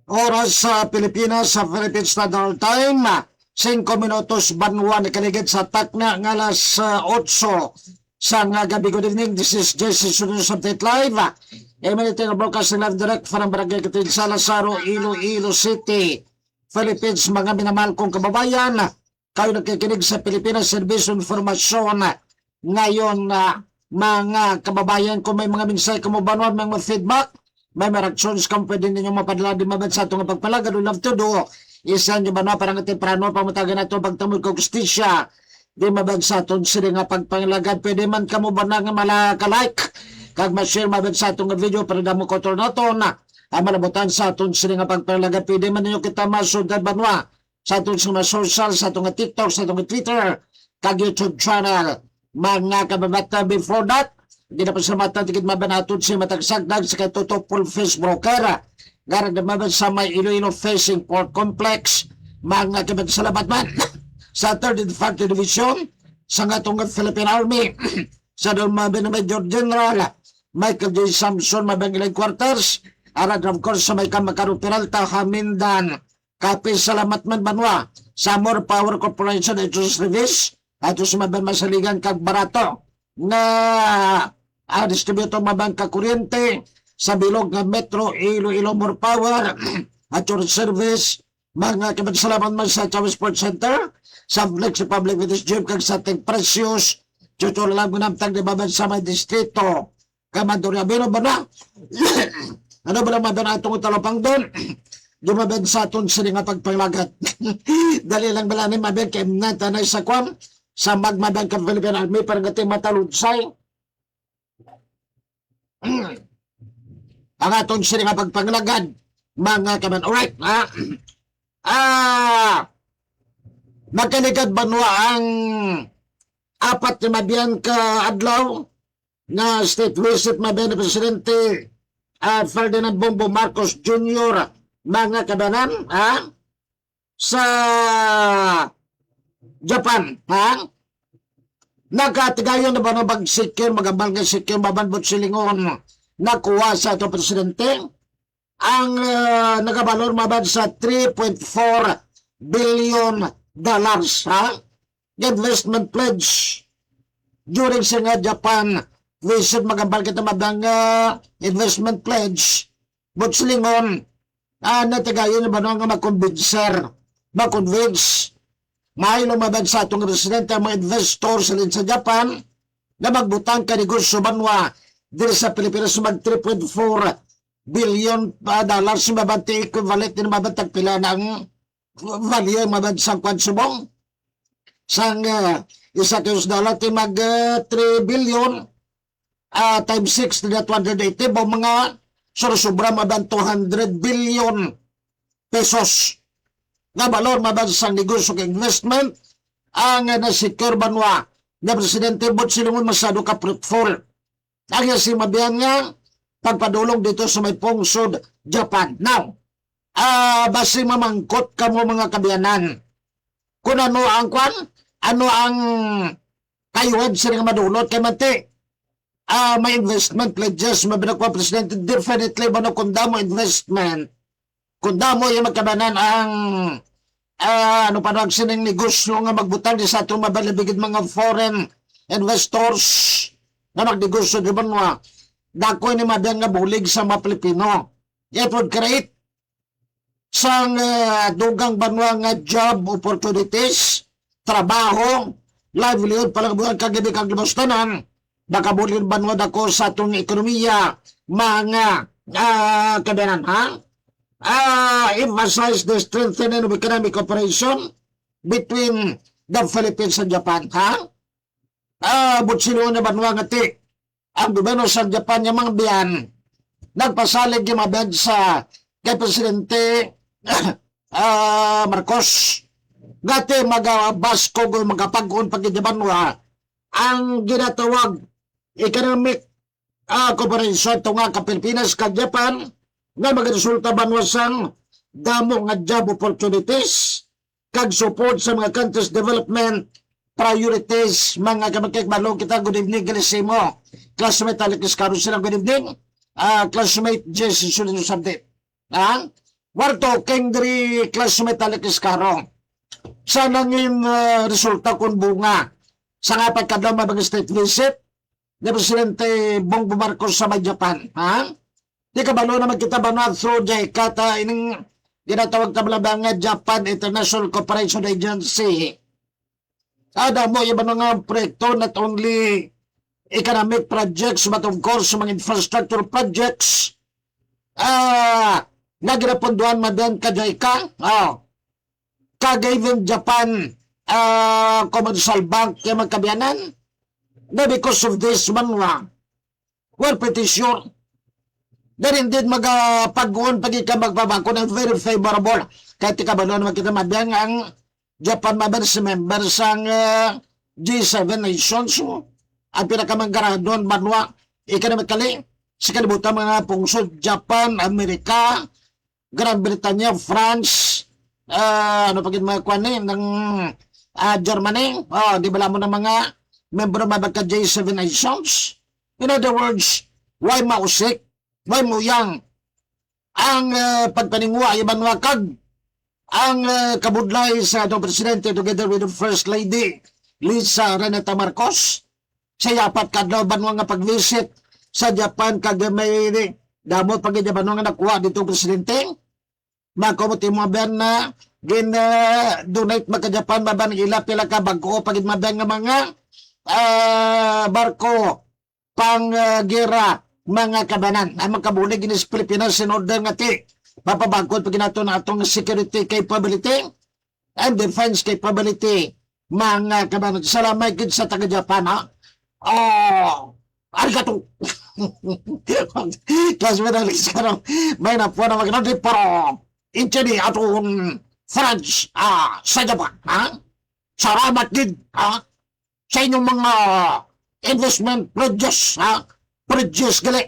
Oras sa Pilipinas, sa Philippine Standard Time, 5 minutos banwa na kaligid sa takna ng alas 8 sa nga gabi. Good evening, this is Jesse Sunus Update Live. Emanating broadcast live direct from Barangay Katil sa Lazaro, Iloilo City, Philippines. Mga minamahal kong kababayan, kayo nakikinig sa Pilipinas Service Informasyon. Ngayon, mga kababayan, kung may mga minsay kumubanon, may mga feedback, may reactions kang pwede ninyo mapadala di mabad sa itong pagpalaga. Do love to do. Isa nyo ba no, parang itiprano, pamutagan na ito, pagtamod ko gustisya. Di mabad sa itong sila nga pagpangilagad. Pwede man ka mo ba na nga malaka-like? Kag ma-share mabad sa itong video, para damo ko ito na ito na. Ang malabutan sa itong sila nga pagpangilagad. Pwede man ninyo kita masundad banwa sa itong mga social, sa itong TikTok, sa itong Twitter, kag YouTube channel. Mga kababata, before that, hindi na pasalamatan tikit mabanatod si matagsagdag sa katutupol face broker. Garag na maban sa may Iloilo Facing Port Complex. Mga kabagsalamat man sa 3rd and 4th Division sa nga tunggat Philippine Army. Sa doon maban na Major General Michael J. Samson Mabangilay Quarters. Arad of course sa may Kamakaro Peralta, Hamindan. Kapi salamat man banwa sa More Power Corporation ito service. At sa maban masaligan kag barato na distributor mabangka kuryente sa bilog ng Metro Iloilo More Power at your service. Mga kabagsalaman man sa Chavez Sports Center, sa Flex Public Witness Gym, kag sa Ting Precious, tutor lang gunamtang di babad sa may distrito. Kamandoria, bino ba na? Ano ba naman na itong talapang doon? Dumabad sa aton sila nga pagpanglagat. Dali lang bala ni mabig kay natanay sa kwan, sa magmabang ka Philippine Army, parang ating mataludsay. Ang atong sila nga pagpanglagad, mga kaman. Alright, magkaligad banwa ang 4 na mabiyan ka adlaw na state visit mabiyan na Presidente Ferdinand Bongbong Marcos Jr. Mga kabanan, sa Japan, nagkatigayon na ba na bagsikir, magabal nga sikir, mabanbot silingon, nakuha sa ito Presidente, ang nagabalor mabad sa $3.4 billion, investment pledge during sa nga Japan visit. Magabal kita mabang investment pledge, but silingon, natigayon na ba na nga makonvince may lumabad sa itong residente ang mga investor sa Japan na magbutang ka negosyo banwa dito sa Pilipinas mag $3.4 billion mabanti equivalent din mabantag pila ng value mabant sa konsumong sang isa kayos dollar ti mag 3 billion times 6 na 280 ba mga sobra mabant 200 billion pesos na balor mabansang negosyo k investment ang nasecure banwa na Presidente bot silingon masyado ka fruitful. Ang si mabiyan nga pagpadulong dito sa may pungsod Japan. Now, basi mamangkot ka mo mga kabiyanan kung ano ang kwan, ano ang kayuhan sila nga madulot kay mati may investment pledges mabinakwa Presidente. Definitely ba no kundamo investment, kundamo yung magkabanan ang ano pa nang sining negosyo nga magbutang di sa itong mabalibigid mga foreign investors na magnegosyo di banwa. Dako ni madang nga bulig sa mga Pilipino. It would create sang dugang banwa nga job opportunities, trabaho, livelihood palang buwan kagabi kag limustanan. Nakabulig banwa dako sa itong ekonomiya mga kabanan emphasize the strengthening of economic cooperation between the Philippines and Japan. Butsilo na banwa nga ti ang gobyerno sa Japan yung mga biyan nagpasalig yung mabed sa kay Presidente Marcos gati magabasko o magapag-un pag-ibanwa ang ginatawag economic cooperation ito nga ka Pilipinas kag Japan nga magresulta banwasang damo nga job opportunities kag support sa mga countries development priorities. Mga kamagkikbalong kita, good evening Galisimo, classmate Alex Carousel, good evening classmate Jesse Sunus Update. we're talking diri classmate Alex Caro. Sa nangin resulta kung bunga sa nga pagkadlaw mabang state visit ni Presidente Bongbong Marcos sa may Japan. Ha? Di ka balo naman kita ba na through JICA ta ining ginatawag ta malabang nga Japan International Cooperation Agency. Ada mo yung mga proyekto not only economic projects but of course mga infrastructure projects nagirapunduan madan ka JICA. Kag-even Japan Commercial Bank yung magkabiyanan na because of this manwa we're pretty sure that indeed magpag-uon pag ika magpabangko ng very favorable kahit ikabalo naman kita mabiyang ang Japan members ang G7 nations ang pinakamanggaradon manwa ika sa kalibutan mga pungsod Japan, Amerika, Gran Britanya, France, ano pagin mga kuwanin ng Germany, di ba mo ng mga member ng mga J7 nations? In other words, why mausik, why muyang ang pagpaningwa, iban wakag ang kabudlay sa atong presidente together with the First Lady Lisa Renata Marcos sa yapat kadlaw banwa nga pag-visit sa Japan kag may damot pag banwa nga nakuha dito presidente makomot mo ben na donate maka Japan maban ila pila ka bag-o pagid maben nga mga barko pang gera mga kabanan ang makabulig inis Pilipinas in order nga ti mapabangkod pag nato na atong security capability and defense capability mga kabanan. Salamat gid sa taga Japan ha. Arigato. Kasi mo dali sa may na po na maganda pero inchini atong France sa Japan ha. Salamat gid ha sa inyong mga investment projects ha. Produce gali.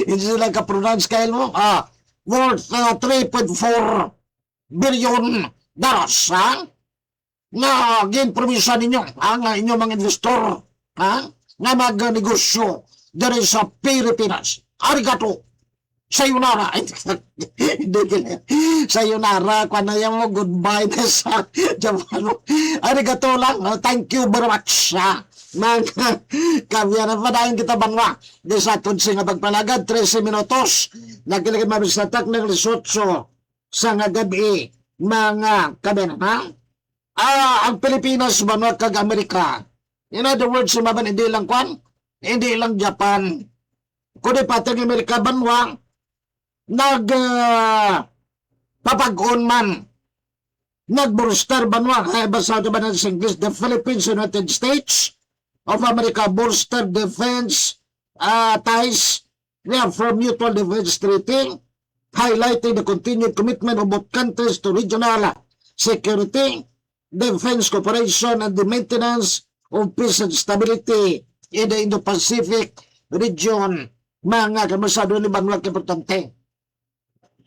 Hindi sila ka-pronounce kayo mo. Worth $3.4 billion ha? Nga gin-promisyon ninyo ang inyong mga investor ha? Nga mag-negosyo dari sa Pilipinas. Arigato. Sayonara. Sayonara. Kung na yung goodbye na sa Japan. Arigato lang. Thank you very much ha? Mga kabiyanan pa dahil kita banwa di sa tunsi nga pagpalagad 13 minutos nakiligid mabisatak ng lisotso sa nga gabi mga kabiyanan ha ang Pilipinas banwa kag Amerika in other words maban hindi lang kwan hindi lang Japan kundi pati ng Amerika banwa nag papag-on man nag-bolster banwa basa ba na sa English the Philippines United States of America bolstered defense ties from mutual defense treaty, highlighting the continued commitment of both countries to regional security, defense cooperation, and the maintenance of peace and stability in the Indo-Pacific region. Mga kamasado ni Bangla importante.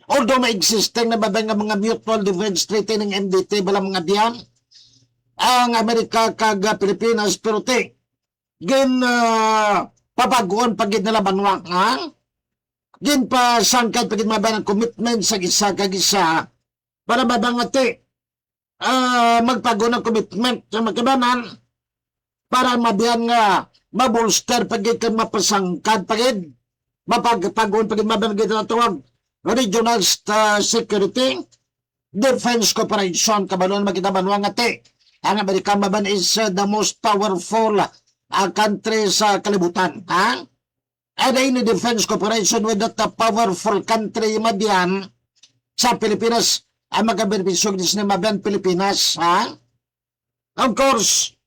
Although may existing na babay nga mga mutual defense treaty ng MDT balang mga diyan, ang Amerika kag Pilipinas pero gin papaguan pagid nila banwa ha gin pa sangkad pagid maban ang commitment sa isa kag isa para mabangati magpago ng commitment sa magkabanan para mabiyan nga mabolster pagid kag mapasangkad pagid mapagpaguan pagid maban gid na tuwag regional security defense cooperation kabalon makita banwa nga ang Amerika maban is the most powerful country sa kalibutan, ha? And in the defense cooperation with that powerful country madiyan sa Pilipinas, ang magabenepisyo ni Mabian Pilipinas, ha? Of course,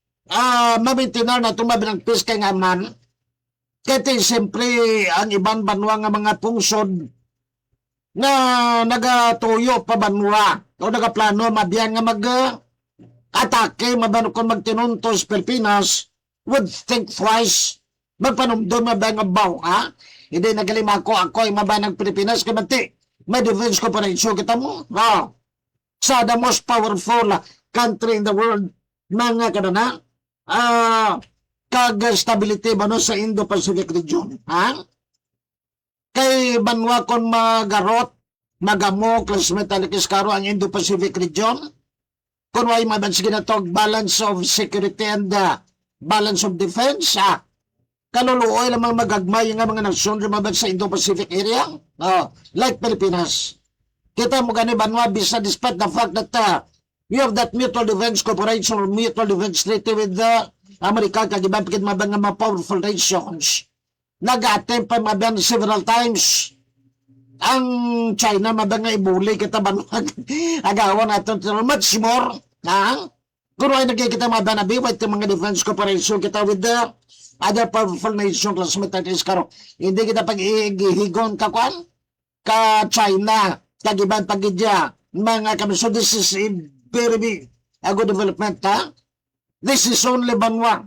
mamintinar na itong mabilang peace kay nga man, kaya siyempre ang ibang banwa nga mga pungsod na nagatuyo pa banwa o nagaplano mabiyan nga atake mabano kung magtinuntos Pilipinas would think twice magpanumdum mabang abaw ha hindi nagalima ako ay mabanang Pilipinas kamanti may defense cooperation kita mo sa the most powerful country in the world mga kanana kag stability ba no sa Indo-Pacific region ha kay banwa kon magarot magamo classmate Alikis Caro ang Indo-Pacific region kung may mabansi ginatog balance of security and balance of defense kaluluoy lamang magagmay nga mga nasyon lumaban sa Indo-Pacific area like Pilipinas. Kita mo gani banwa bisa despite the fact that we have that mutual defense cooperation or mutual defense treaty with Amerika kagiban pikit mabang nga mga powerful nations. Nag-attempt pa mabang several times ang China mabang nga ibuli kita banwag agawan natin much more kung ay nagkikita mabang na biwait yung mga defense cooperation kita with the other powerful nation classmate Karo. Hindi kita pag-ihigon ka China kagiban pagidya mga kami. So this is a very big good development This is only banwa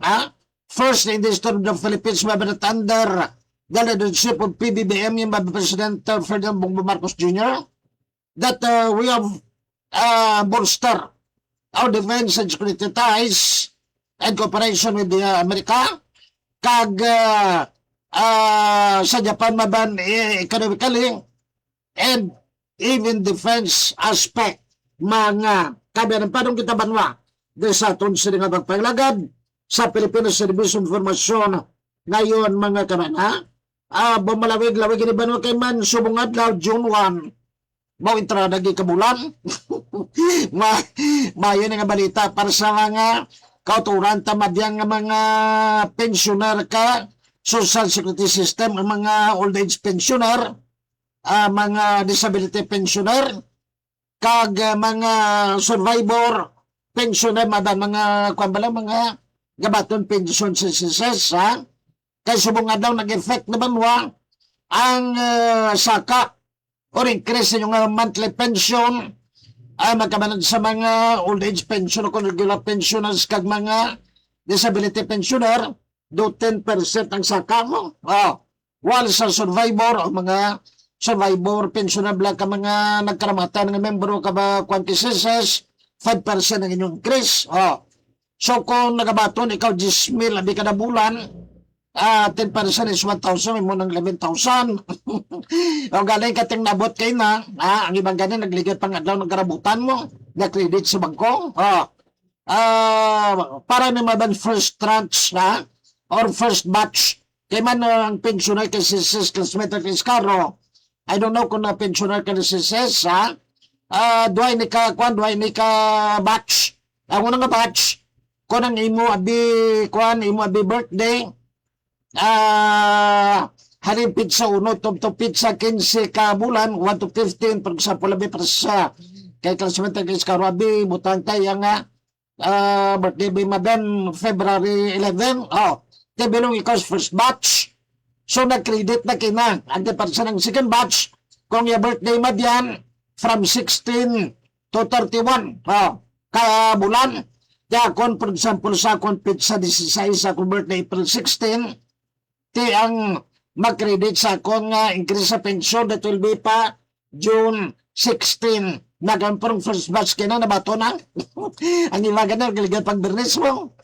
first in the history of the Philippines mabanat under the leadership of PBBM yung President Ferdinand Bongbong Marcos Jr. that we have bolster our defense and security ties and cooperation with the America kag sa Japan maban economically and even defense aspect mga kabiyan padong kita banwa dahil sa aton sa nga pagpaglagad sa Pilipinas Service Informasyon ngayon mga kamana bumalawig-lawig ni banwa kay man subong adlaw June 1 mau entrada gi kabulan mayon nga balita para sa mga kauturan tamadyang nga mga pensioner ka social security system ang mga old age pensioner mga disability pensioner kag mga survivor pensioner madan mga kuan mga gabaton pension citizens kay subong adlaw nag-effect na banwa ang saka or increase yung monthly pension magkabanag sa mga old age pension o regular pensioners kag mga disability pensioner do 10% ang saka mo while sa survivor o mga survivor pensionable ka mga nagkaramatan ng membro ka ba quantities 5% ang inyong increase so kung nagabaton ikaw 10,000 abi kada bulan 10% is 1,000 mo ng 11,000 o galing kating nabot kay na ang ibang ganin nagligat pang adlaw ng karabutan mo na credit sa bangko para na maban first tranche or first batch kay man ang pensioner kay si classmate Alikis Caro. I don't know kung na pensioner ka na si Ses, duay ni ka batch. Ang unang batch, kung ang imo abi birthday, haring pizza 1, to pizza 15 ka bulan, 1 to 15, for example, abi para sa kay classmate Alikis Caro, abi, butang tayo nga, birthday bi madan February 11, bilong ikaw first batch. So, nag-credit na kina. Ang deparsa ng second batch, kung yung birthday mo diyan, from 16 to 31, ka bulan. Kaya kung, for example, sa akong pizza 16, sa akong birthday April 16, ti ang mag-credit sa akong increase sa pension that will be pa June 16. Nagamparong first batch kina na bato na. Ang iwagan na, galigan pang bernis mo.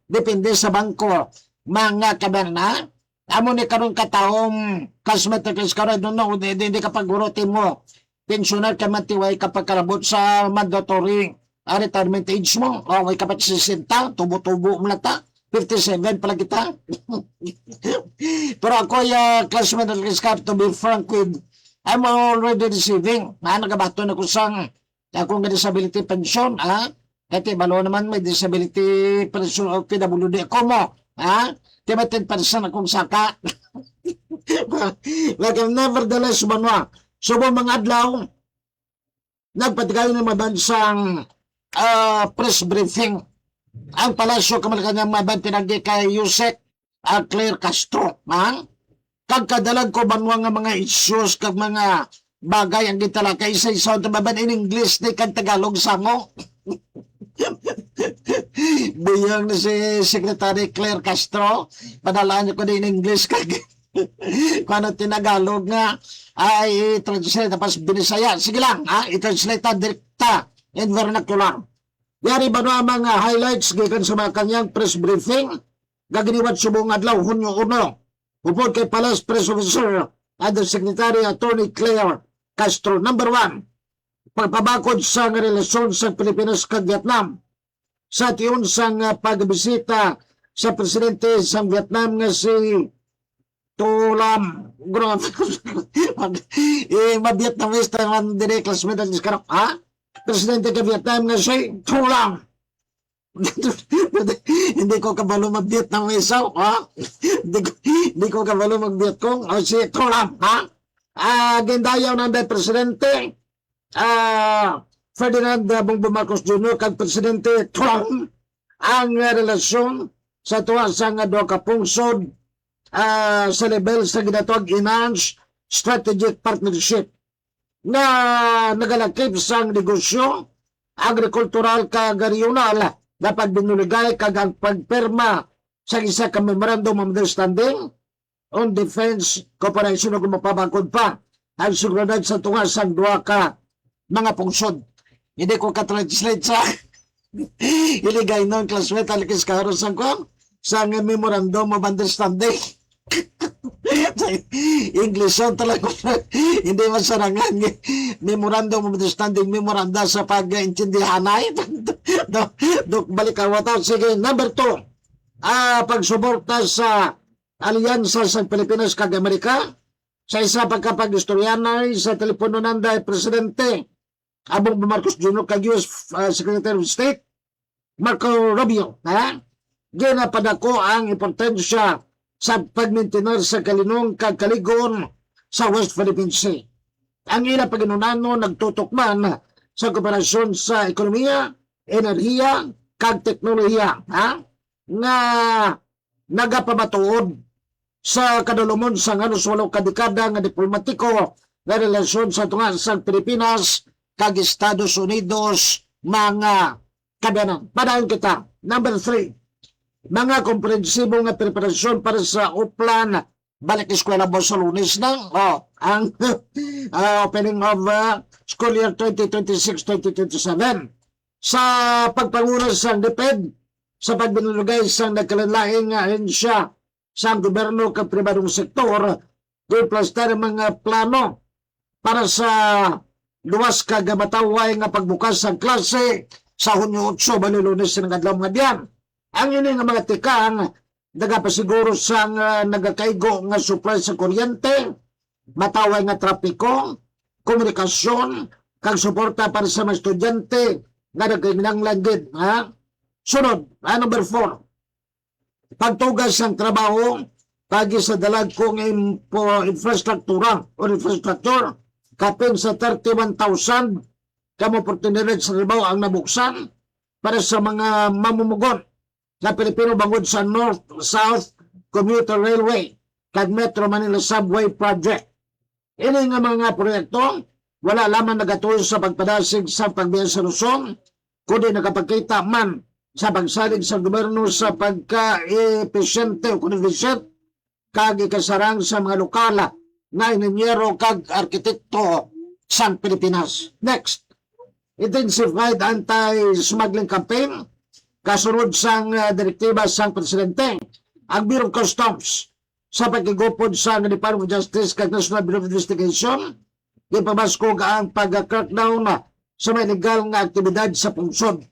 Depende sa bangko. Mga kaban na, amo ni karong kataong classmate Alikis Caro, I don't know, hindi kapag gurutin mo, pensioner ka matiway kapag karabot sa mandatory retirement age mo, may kapag 60, tubo-tubo mo lata, 57 pala kita. Pero ako classmate Alikis Caro, to be frank with, I'm already receiving, nagabato na ko sang akong disability pension, kasi balo naman may disability pension o PWD ako mo, Diba 10% akong saka? Like nevertheless, banwa. So, mga adlaw, nagpatigayon ng mabansang press briefing. Ang palasyo kamalakanyang maban pinagi kay Yusek Claire Castro. Kagkadalag ko banwa nga mga issues kag mga bagay ang gitala kay isa-isa maban in English ni kag Tagalog samo. Buyang na si Secretary Claire Castro, padalaan niyo ko din in English kag kung ano tinagalog nga ay i-translate tapos binisaya. Sige lang, i-translate direkta in vernacular. Yari ba na mga highlights gikan sa mga kanyang press briefing gaginiwat subong adlaw Hunyo 1 upod kay Palace Press Officer Undersecretary Attorney Claire Castro. Number 1, pagpabakod sa nga relasyon sa Pilipinas kag Vietnam. Sa tiyon sang pagbisita sa presidente sa Vietnam nga si Tulam. Mabietnamista man dire classmate ang diskarap. Ha? Presidente ka Vietnam nga si Tulam. Hindi ko kabalo mag-Vietnamesa. Ha? Hindi ko kabalo mag-Vietcong. O si Tulam. Ha? Gindayaw ng presidente. Ferdinand Bongbong Marcos Jr. kag Presidente Trump ang relasyon sa tuwa sa nga duha ka pungsod sa level sa ginatawag Enhanced Strategic Partnership na nagalakip sa negosyo agrikultural kag regional na pagbinuligay kag ang pagperma sa isa ka Memorandum of Understanding on Defense Cooperation o mapabangkod pa ang seguridad sa tuwa sa duha ka mga pungsod. Hindi ko ka-translate sa iligay ng classmate alikis kaharosan ko sa Memorandum of Understanding. English on talaga. Hindi masarangan. Memorandum of Understanding, memoranda sa pag-intindihanay. Balik ang wata. Sige, number 2. Pagsuporta sa alyansa sa Pilipinas kag Amerika sa isa pagkapag-istoryanay sa telepono nanda Presidente Abong Marcos Jr. kag US Secretary of State Marco Rubio. Ginapadako ang importansya sa pagmaintenar sa kalinong kag kaligon sa West Philippine Sea. Ang ila paginunano nagtutukman sa kooperasyon sa ekonomiya, enerhiya, kag teknolohiya nga nagapamatuod sa kadalumon sa nganos 8 kadekada nga diplomatiko nga relasyon sa tunga sa Pilipinas kag Estados Unidos mga kabanan. Padayon kita. Number 3, mga komprehensibo nga preparasyon para sa uplan balik eskwela mo sa Lunes na ang opening of school year 2026-2027 sa pagpangunas sa DepEd sa pagbinulugay sa nagkalanlaing ahensya sa gobyerno kag pribadong sektor plastar mga plano para sa luwas ka gamataway nga pagbukas sa klase sa Hunyo 8 bali Lunes ng adlaw nga diyan. Ang ini nga mga tikang nagapasiguro sa nagakaigo nga supply sa kuryente, mataway nga trapiko, komunikasyon, kag suporta para sa mga estudyante nga nagkainanglan gid. Sunod, number 4. Pagtugas ng trabaho pagi sa dalag kong infrastruktura o infrastructure kapin sa 31,000 kamo oportunidad sa trabaho ang nabuksan para sa mga mamumugon na Pilipino bangod sa North-South Commuter Railway kag Metro Manila Subway Project. Ini nga mga proyekto wala lamang nagatuloy sa pagpadasig sa pagbiyan sa Luzon kundi nakapagkita man sa pagsalig sa gobyerno sa pagka-epesyente o efficient kag ikasarang sa mga lokala na inhinyero kag arkitekto sa Pilipinas. Next, intensified anti-smuggling campaign kasunod sang direktiba sang presidente. Ang Bureau of Customs sa pagkigupod sa Department of Justice kag National Bureau of Investigation ipamaskog ang pag-crackdown sa mga illegal nga aktibidad sa pungsod.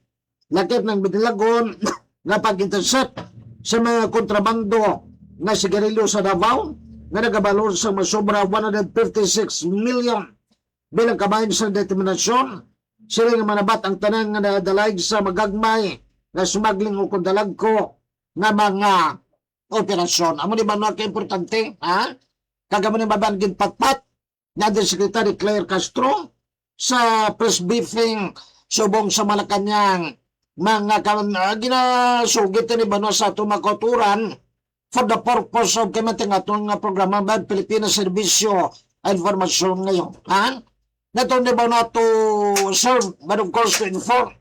Lakip ng binilagon nga pag-intercept sa mga kontrabando nga sigarilyo sa Davao nga nagabalor sa masobra 156 million bilang kabahin sa determinasyon sila nga manabat ang tanang nga nadalag sa magagmay nga smuggling o kundalag ko nga mga operasyon. Amo ni ba na ka-importante? Kagamo ni babangin patpat na Secretary Claire Castro sa press briefing subong sa Malacanang mga ginasugit ni ba sa tumakoturan for the purpose of kamating atong programa ba Pilipinas Servisyo Informasyon ngayon. Nato ni ba na to serve but of course to inform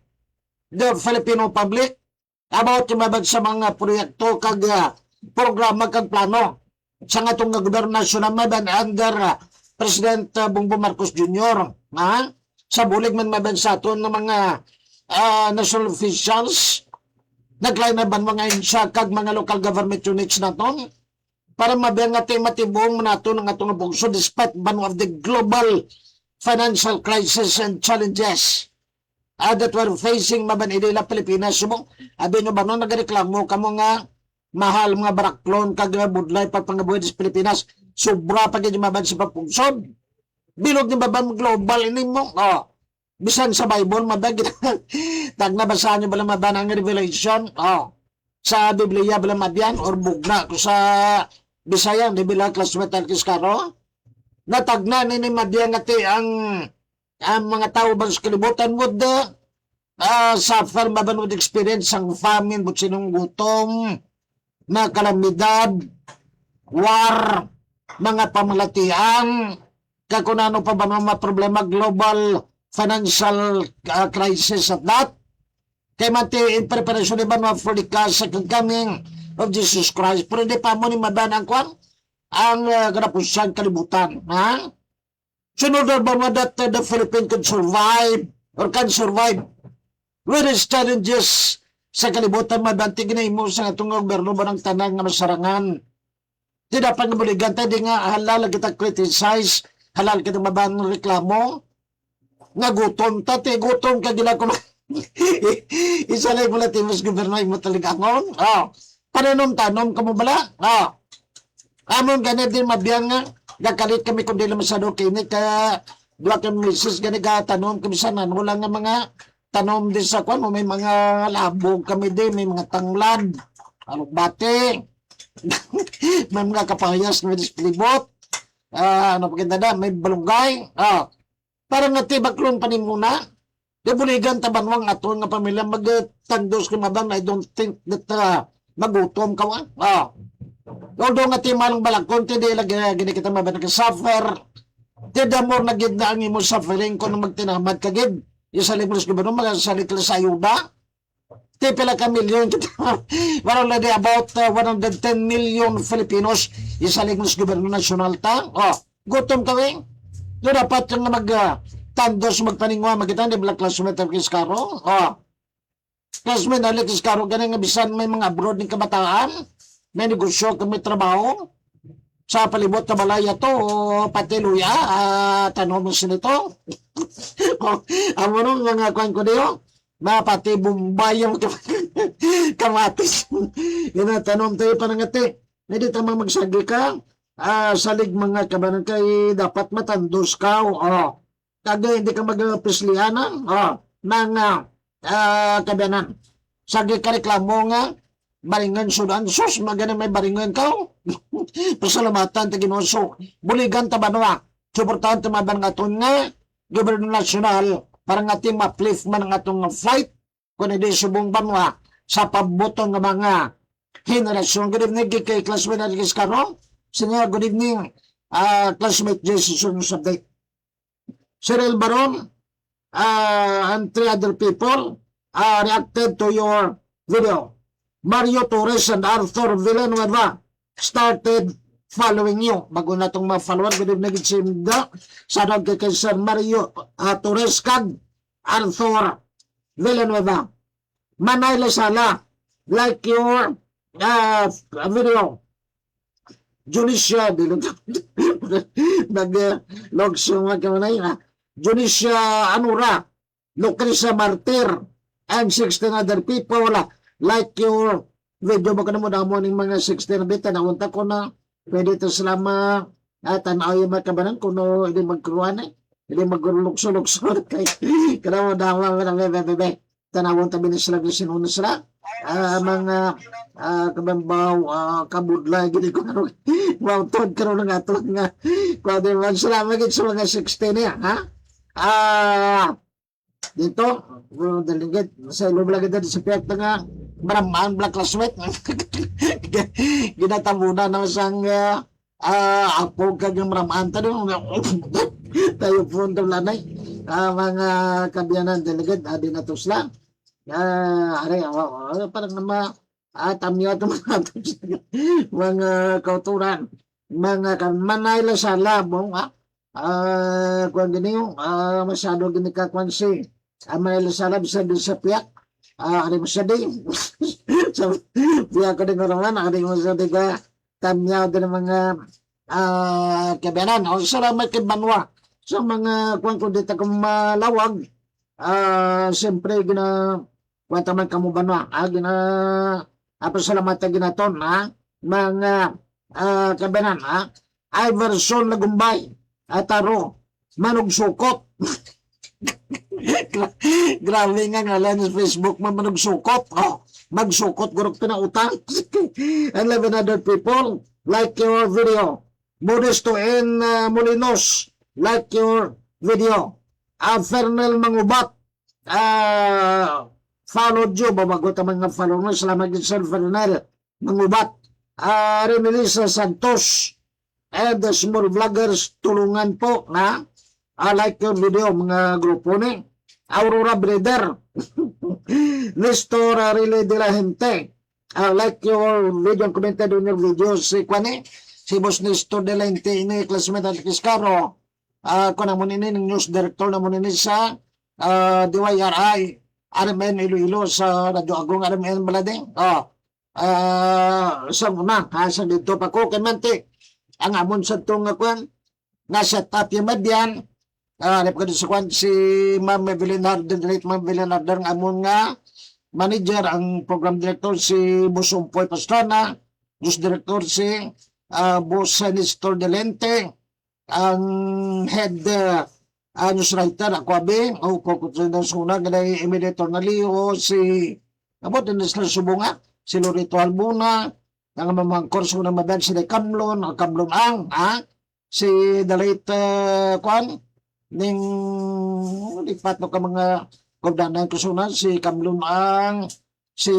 the Filipino public about yung mabag sa mga proyekto kag programa kag plano sa nga itong gobernasyon na maban under President Bongbong Marcos Jr. Sa bulig man maban sa aton ng mga national officials naglain na ban mga insya kag mga local government units naton para mabiyang nga matibong nato ng atong bugso despite ban of the global financial crisis and challenges that we're facing mabanidila Pilipinas. Subong, abi nyo ba nung nagreklamo ka mo nga mahal mga baraklon kag budlay pagpangabuhi sa Pilipinas, sobra pa gid maban sa pagpunsod. Bilog ni babang global ini mo. Oh. Bisan sa Bible mabag tag nabasa nyo ba lang maban ang Revelation? Oh. Sa Biblia ba lang mabyan or bugna ko sa Bisaya di bila classmate al Kiskaro? Natagna ni mabyan ngati ang mga tao bang sa kalibutan mo suffer maban with experience ang famine, butsinong gutom, na kalamidad, war, mga pamalatian, kakunano pa ba mga problema, global financial crisis at that. Kaya mati in preparation iba mga for the class sa coming of Jesus Christ. Pero hindi pa mo ni madan ang kwan, ang kanapusan kalibutan. Ha? Sunod na ba that the Philippines can survive or can survive with its challenges sa kalibutan madantig na imo sa atong gobyerno ba ng tanang nga masarangan. Di dapat nga buligan tayo, di nga halal kita criticize, halal kita mabahan ng reklamo, nga gutom ta, gutom ka gila ko isa lang mula timos gobyerno imo taligangon. Oh. Pananom-tanom ka mo bala? Oh. Amon ganit din mabiyang nga, gakalit kami kung di lang masyado kini, kaya dua kami misis gani ka tanom kami sanan, wala nga mga tanom din sa kwan, may mga labog kami din, may mga tanglad, bate, may mga kapayas na displibot, ano pa kita na, may balunggay, parang natibaklon pa ni muna, di buligan tabanwang aton nga pamilya, magtandos ko mabang, I don't think that magutom ka man, although nga timalang balakon, hindi lang gini kita mabang nag-suffer, tidak mo nagid na ang imo suffering kung magtinamad ka gid, isalig mo sa mga salig sa ayuda. Tipila ka milyon. Well, already about 110 million Filipinos isalig mo sa gobyerno nasyonal ta. Oh, gutom kami. So, dapat yung tandos magpaningwa magitan di black classmate of Kiskaro. Oh, classmate na Kiskaro ganun nga bisan may mga abroad ng kabataan. May negosyo kami trabaho. Sa palibot na balaya to, pati luya, tanong mo sinito. Amo nung mga kwan ko diyo, pati Bombay yung kamatis. Tanong tayo panangati, hindi tama magsagi ka, salig mga kabanan kay dapat matandos ka, kaga hindi ka magpislianan, mga kabanan. Sagi ka reklamo nga, baringan sudan, sus, magana may baringan ka, pasalamatan ta Ginoo. Buligan ta banwa. Suportahan ta maban nga aton nga gobyerno nasyonal para nga ating ma-uplift man ang atong flight kung hindi subong banwa sa pabuton ng mga henerasyon. Good evening kay classmate na Kiskaro. Senior, good evening classmate Jason Subdate. Cyril Baron and three other people reacted to your video. Mario Torres and Arthur Villanueva started following you. Bago na itong mga follower, ganun na gitsimda. Sana kay Sir Mario Torres kag Arthur Villanueva. Manay Lasala, like your video. Junicia, nag-logso mga kamanay na. Junicia Anura, Lucrecia Martir, and 16 other people like your video. Baka na mo ng mga 16 na bita, naunta ko na pwede ito sila tanaw yung mga kabanan kung hindi magkuruan hindi maglukso-lukso kay kada mo dawa ng bebe tanawon tabi na sila sinuna sila mga kabambaw kabudla gini ko ano wow tod karon nga tod nga kuwade man sila magit sa mga 16 niya dito daligid sa ilog lagi dito sa piyakta nga Baramaan black classmate ginatamunan na sang ako kag Baramaan tayo po ng lanay mga kabiyanan delegate adi na to sila parang naman tamyo ito mga kauturan mga Manay Lasala mong kung ganyan masyado ginikakwansi Manay Lasala bisa sa piyak ari mo siya din. So, biya ko din naman, ari mo siya din ka tamyaw din ng mga kabiyanan. O salamat kay Banwa. sa mga kung dito kung malawag, siyempre kwenta man kamo ba na, salamat na ginaton, mga kabanan, Iverson Lagumbay, Taro, Manog Sukot. Grabe nga ngalan sa Facebook, Manog Sukot. Magsukot, gurok pinautang. And 11 other people, like your video. Modesto and Molinos, like your video. Fernel Mangubat, follow Joe, babagot ang mga follow mo. Salamat din sa Fernel Mangubat. Remelisa Santos, and the small vloggers, tulungan po na like your video, mga grupo ni Aurora Breeder. Nestor Relay de la Gente, like your video, commented on your video. Si Boss Nestor de la Gente, ini classmate at Kiscaro, kung naman ini ng news director naman ini sa DYRI, RMN Iloilo sa Radyo Agong RMN Balading. Sa muna, sa dito pa ko, kanmanti, ang amon sa itong kwan, nasa Tapia Madian, Alip ko sa kwan si Ma'am Evelyn Harden, Ma'am Evelyn Harden, ang amon nga manager, ang program director si Busumpoy Pastrana, news director si Boss Nestor Delente, ang head news writer, ako abi, o kukutsin ng suna, ganay emulator na liho, si abot din sila subunga, si Lorito Albuna, ang mamang kurso na madan si Kamlon, ang Kamlon si Dalit kwan, ning lipat no ka mga kogdanan kusunan si Kamlon ang si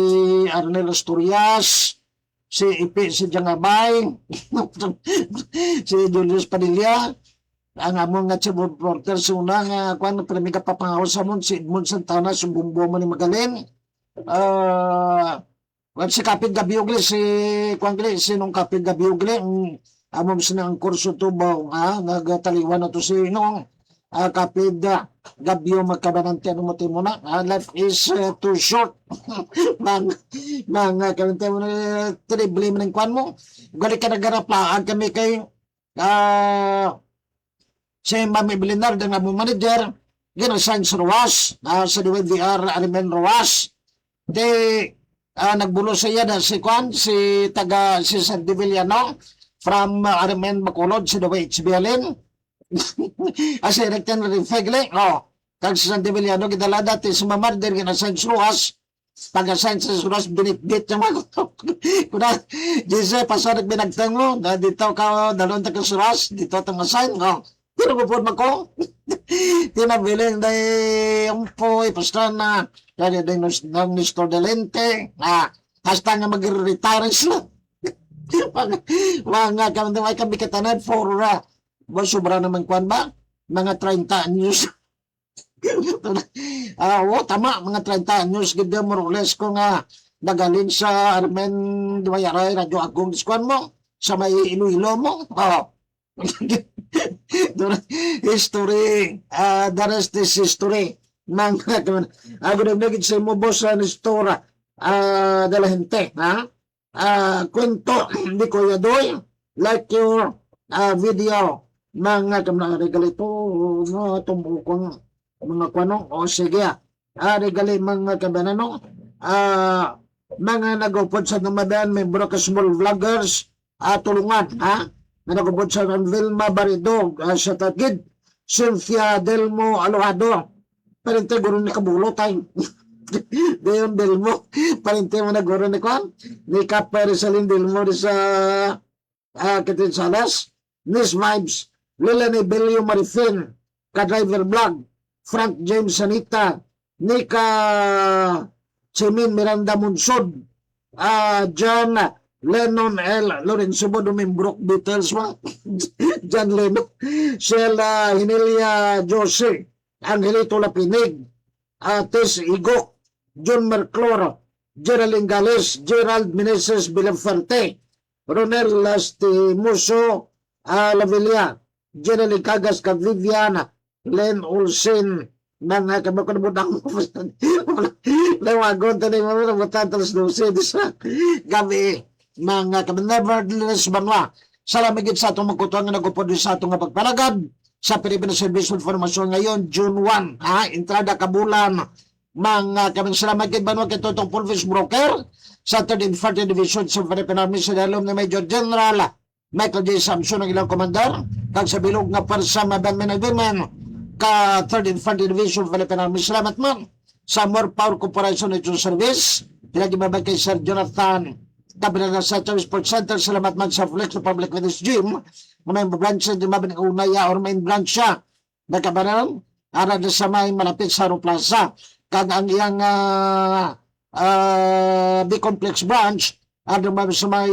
Arnel Asturias, si Ipi si Jangabay, si Julius Padilla, ang among nga chibod reporter si una nga kwan premiga papangaw sa mon si Edmond Santana sumbumbo man ni Magaling. Si Kapit Gabiugle si kwan gili sinong Kapit Gabiugle amom sinang kurso to ba nagataliwan na to si nung Kapit Gabio magkabanante ano mo timo na life is too short. mga kanante mo na triple mo ng kwan mo gali ka nagaraplaan kami kay si Mami Bilinar ng among manager ginasign sa Roas sa DWR Arimen Roas nagbulo siya na si Kwan si San Diviliano from Arimen Bacolod si Dawei HBLN as a rectan refegle kag si San Diviliano gidala dati sa mamarder ginasign sa Roas pag-assign sa Roas binitbit niya mga kuna Jose pasarag binagtang mo dito ka dalon ta ka sa Roas dito tang assign pero po ko tinabiling day umpoy Pastrana kaya day ng Nestor Delente hasta nga mag-retire sila mga kami katanan for sobra naman kwan ba mga 30 anyos tama mga 30 anyos ganda mo roles ko nga nagalin sa Armen Dumayaray Radyo Agong diskuan mo sa may Iloilo mo history the rest is history mga nagigit sa mo boss Nestor de la Gente kwento hindi ko yadoy like your video mga regalito tumukong mga kwano sige regali mga kabanano mga nagupod sa namadan membro ka small vloggers tulungan nagupod sa Vilma Baridog sa Tagid Cynthia Delmo Alohado parente guro ni kabulo tayo Deon Delmo parente mo na guro ni Kwan ni Kap Rizalin Delmo sa Katin Salas Nis Vibes Lilani Belio Marifin ka-driver vlog Frank James Sanita Nika Chimin Miranda Munsod John Lennon L. Lorenzo Bodomimbrok Beatles John Lennon Sheila Hinelia Jose Angelito Lapinig Tes Igok John Mercloro Geraldine Gales Gerald Meneses Bilafarte Ronel Lastimoso Lavilla General Cagas Viviana Len Olsen mga kabakabudang lewagon tani mo na matatas dosi sa gabi mga nevertheless banwa salamigit sa atong magkutuan nga nagupod sa atong pagpalagad sa Philippine Service of Information ngayon, June 1, entrada kabulan, mga kaming salamat kay Banwa kay Totong Pulvis Broker sa 3rd Infantry Division sa Philippine Army sa dalom ni Major General Michael J. Samson ang ilang komandar, kag sa bilog nga parsa mabanmen ng women ka 3rd Infantry Division Philippine Army. Salamat man sa More Power Corporation Nature Service, pinagibabay kay Sir Jonathan Cabrera sa Service Sports Center. Salamat man sa Flex Public Fitness Gym, may branch di mabin unaya or main branch siya nakabanan ara sa may malapit sa Haro Plaza, kag ang iyang B-Complex branch ano ba sa may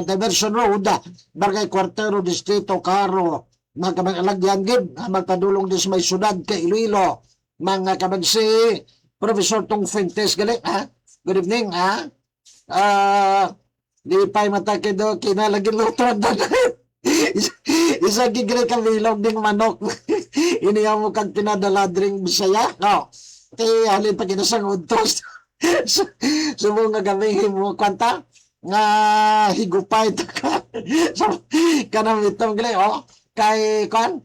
Diversion Road, Barangay Cuartero, Distrito Caro, mga kabagalagyan gid magpadulong din sa may syudad kay Iloilo, mga kabagsi Professor Tong Fuentes gali good evening di pa matake do kinalagin luto isa gigre ka bilog ding manok iniya mo kang pinadala dring Bisaya halin pa kinasang udtos sumo nga gabi mo kwanta nga higupay ta ka kanang itong gile kay kon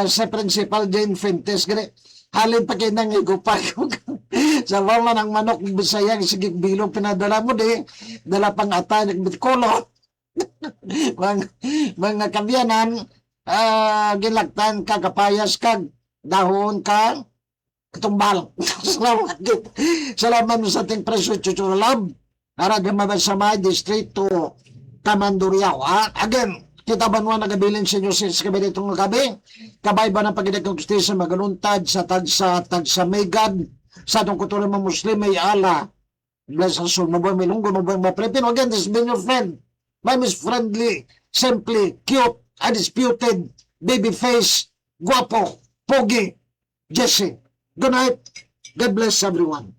sa Principal Jane Fuentes gile halin pa kinang higupay sa wala ng manok Bisaya sige bilog pinadala mo di dala pang atay bitkolot mga kabyanan, gilaktan ka kapayas kag dahon ka katumbal. Salamat mo sa ating presyo Chuchuralab para gamabay sa may distrito Tamanduriao. Again, kita ba naman nagabilin sa inyo sa kabili itong gabi? Kabay ba ng pagkinig ng kustisya magaluntad sa tagsa megad sa itong kutuloy mga Muslim may ala. Bless us all, mabuhay may lunggo, mabuhay mga Pilipino. Again, this has been your friend. My Miss Friendly, simply, cute, undisputed, baby face, guapo, pogi, Jesse. Good night. God bless everyone.